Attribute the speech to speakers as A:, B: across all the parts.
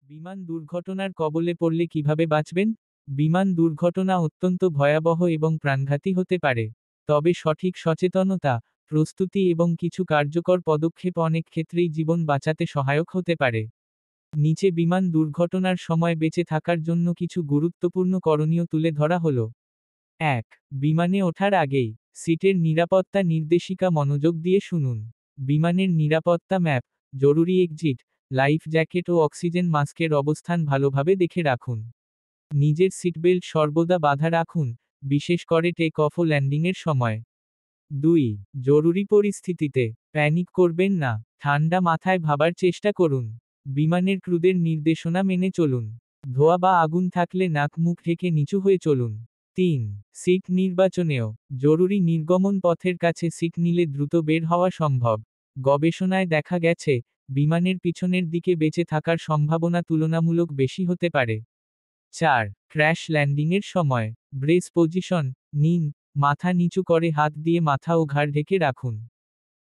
A: বিমান দুর্ঘটনার কবলে পড়লে কিভাবে বাঁচবেন? বিমান দুর্ঘটনা অত্যন্ত ভয়াবহ এবং প্রাণঘাতী হতে পারে। তবে সঠিক সচেতনতা, প্রস্তুতি এবং কিছু কার্যকর পদক্ষেপ অনেক ক্ষেত্রেই জীবন বাঁচাতে সহায়ক হতে পারে। নিচে বিমান দুর্ঘটনার সময় বেঁচে থাকার জন্য কিছু গুরুত্বপূর্ণ করণীয় তুলে ধরা হলো। ১. বিমানে ওঠার আগেই সিটের নিরাপত্তা নির্দেশিকা মনোযোগ দিয়ে শুনুন। বিমানের নিরাপত্তা ম্যাপ, জরুরি এক্সিট, লাইফ জ্যাকেট ও অক্সিজেন মাস্কের অবস্থান ভালোভাবে দেখে রাখুন। নিজের সিটবেল্ট সর্বদা বাঁধা রাখুন, বিশেষ করে টেক অফ ও ল্যান্ডিংয়ের সময়। ২. জরুরি পরিস্থিতিতে প্যানিক করবেন না, ঠান্ডা মাথায় ভাবার চেষ্টা করুন। বিমানের ক্রুদের নির্দেশনা মেনে চলুন। ধোঁয়া বা আগুন থাকলে নাক মুখ ঢেকে নিচু হয়ে চলুন। ৩. সিট নির্বাচনেও জরুরি নির্গমন পথের কাছে সিট নিলে দ্রুত বের হওয়া সম্ভব। গবেষণায় দেখা গেছে, বিমানের পিছনের দিকে বেঁচে থাকার সম্ভাবনা তুলনামূলক বেশি হতে পারে। ৪. ক্র্যাশ ল্যান্ডিংয়ের সময় ব্রেস পজিশন নিন, মাথা নিচু করে হাত দিয়ে মাথা ও ঘাড় ঢেকে রাখুন।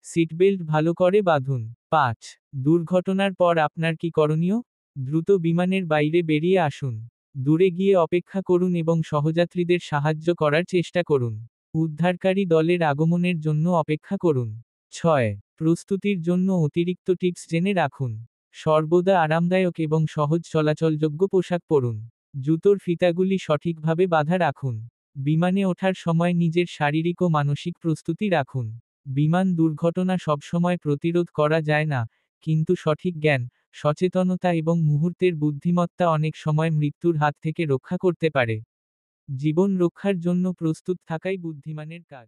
A: সিটবেল্ট ভালো করে বাঁধুন। ৫. দুর্ঘটনার পর আপনার কি করণীয়? দ্রুত বিমানের বাইরে বেরিয়ে আসুন। দূরে গিয়ে অপেক্ষা করুন এবং সহযাত্রীদের সাহায্য করার চেষ্টা করুন। উদ্ধারকারী দলের আগমনের জন্য অপেক্ষা করুন। ৬. প্রস্তুতির জন্য অতিরিক্ত টিপস জেনে রাখুন। সর্বদা আরামদায়ক এবং সহজ চলাচলযোগ্য পোশাক পরুন। জুতোর ফিতাগুলি সঠিকভাবে বাঁধা রাখুন। বিমানে ওঠার সময় নিজের শারীরিক ও মানসিক প্রস্তুতি রাখুন। বিমান দুর্ঘটনা সবসময় প্রতিরোধ করা যায় না, কিন্তু সঠিক জ্ঞান, সচেতনতা এবং মুহূর্তের বুদ্ধিমত্তা অনেক সময় মৃত্যুর হাত থেকে রক্ষা করতে পারে। জীবন রক্ষার জন্য প্রস্তুত থাকাই বুদ্ধিমানের কাজ।